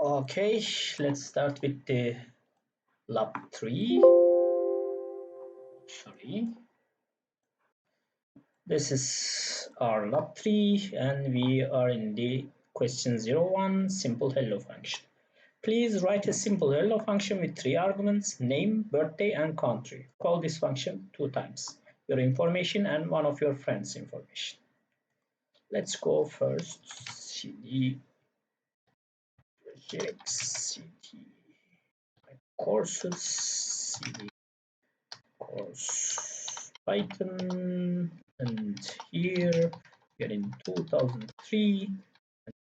Okay, let's start with the lab 3. Sorry. This is our lab 3 and we are in the question 01 simple hello function. Please write a simple hello function with 3 arguments, name, birthday and country. Call this function 2 times. Your information and one of your friends' information. Let's go first. cd projects, cd courses, cd course Python, and here we are in 2003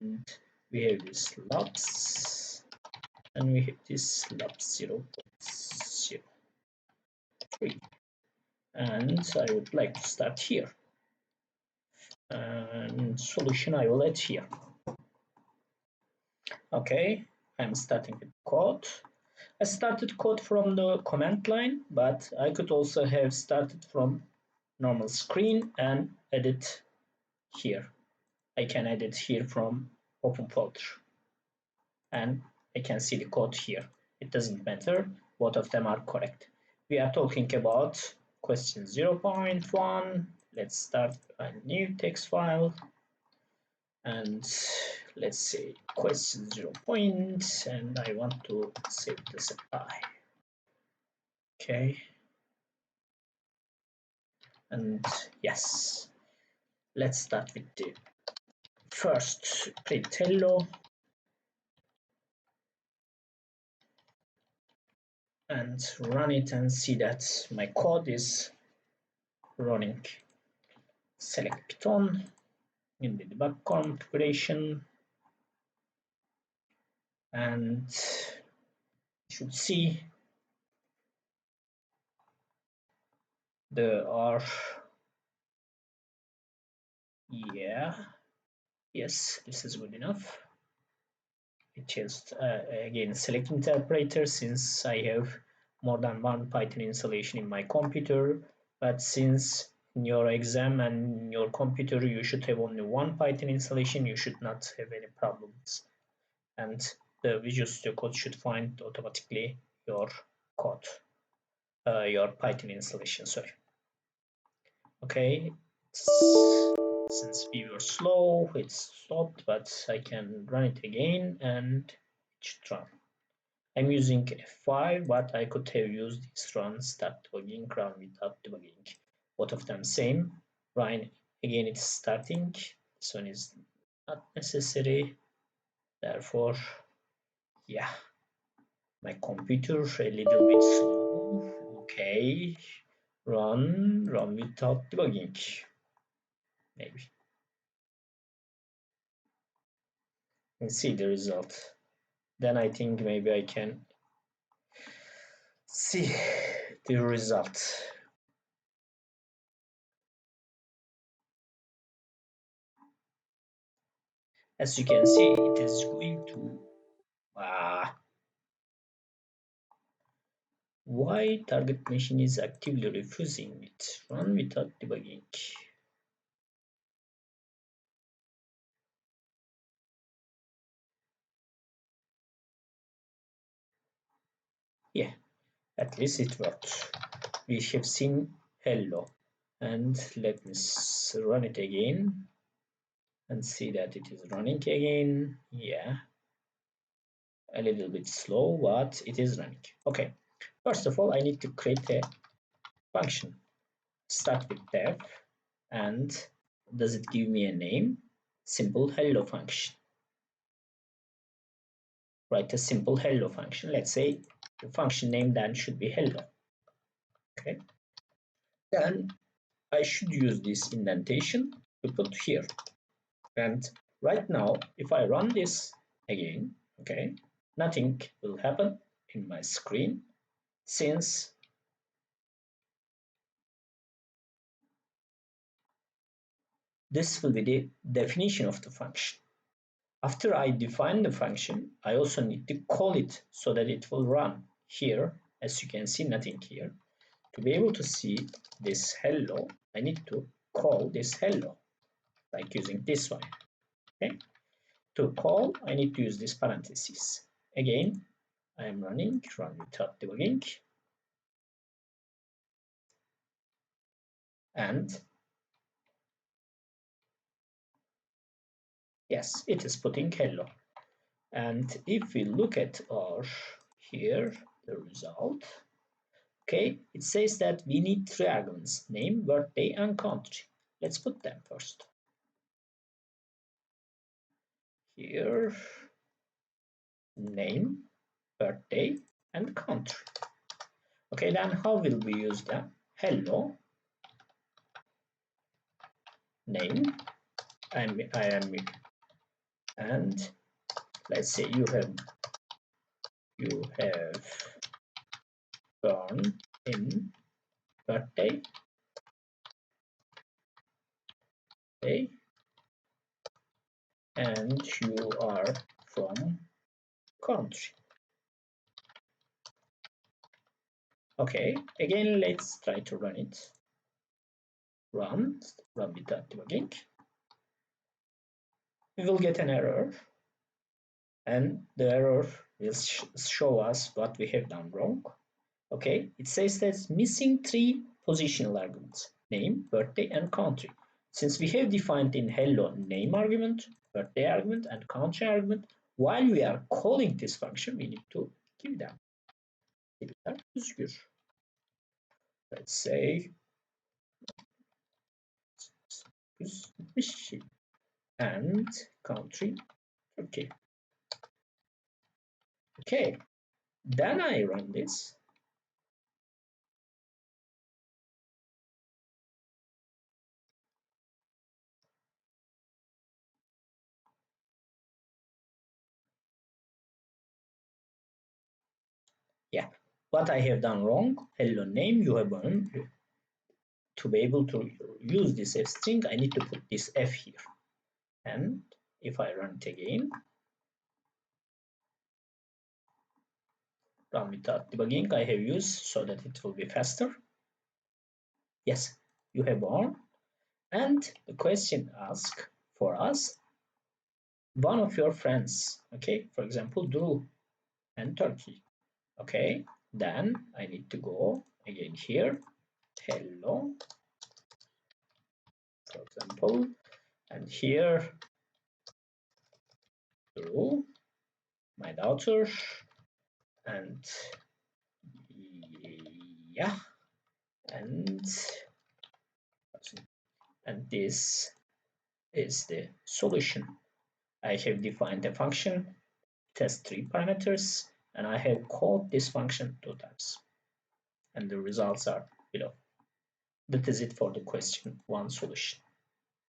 and we have this labs and we have this lab 0.03 and I would like to start here and solution I will add here. Okay, I'm starting with code. I started code from the command line, but I could also have started from normal screen and edit here. I can edit here from open folder and I can see the code here. It doesn't matter, both of them are correct. We are talking about question 0.1. Let's start a new text file and let's say question 0 point and I want to save this apply. Okay, and yes, let's start with the first print hello and run it and see that my code is running. Select Python in the debug configuration and you should see there are yes, this is good enough. It just again select interpreter since I have more than one Python installation in my computer, but since in your exam and in your computer you should have only one Python installation, you should not have any problems and the Visual Studio Code should find automatically your code, your Python installation, sorry. Okay, since we were slow, it's stopped, but I can run it again and it should run. I'm using F5, but I could have used this run, start debugging, run without debugging. Both of them same. Run again, it's starting. This one is not necessary. Therefore, yeah, my computer a little bit slow. Okay, run without debugging. Maybe. And see the result. Then I think maybe I can see the result. As you can see, it is going to why target machine is actively refusing it? Run without debugging. Yeah, at least it worked. We have seen hello and let me run it again and see that it is running again. Yeah, a little bit slow, but it is running. Okay, first of all I need to create a function. Start with def and does it give me a name? Simple hello function. Write a simple hello function. Let's say the function name then should be hello. Okay, then I should use this indentation to put here. And right now if I run this again, okay, nothing will happen in my screen since this will be the definition of the function. After I define the function, I also need to call it so that it will run. Here, as you can see, nothing here. To be able to see this hello, I need to call this hello, like using this one. Okay. To call, I need to use this parentheses. Again, I am running, run without debugging, and yes, it is putting hello. And if we look at our here, the result, okay, it says that we need 3 arguments, name, birthday, and country. Let's put them first. Here, name, birthday, and country. Okay, then how will we use them? Hello, name, I am, and let's say you have born in birthday, day, and you are from country. Okay, again, let's try to run it. Run without debugging. We will get an error, and the error will show us what we have done wrong. Okay, it says that it's missing 3 positional arguments, name, birthday, and country. Since we have defined in hello name argument, birthday argument, and country argument, while we are calling this function, we need to give them. Let's say and country Turkey. Okay, then I run this. Yeah, what I have done wrong, hello name, you have done. To be able to use this f string, I need to put this f here. And if I run it again, run without debugging, I have used so that it will be faster. Yes, you have born. And the question asks for us one of your friends. Okay, for example, Drew and Turkey. Okay, then I need to go again here, hello, for example, and here, Drew, my daughter, and yeah, and this is the solution. I have defined a function, it has 3 parameters, and I have called this function 2 times. And the results are below. That is it for the question 1 solution.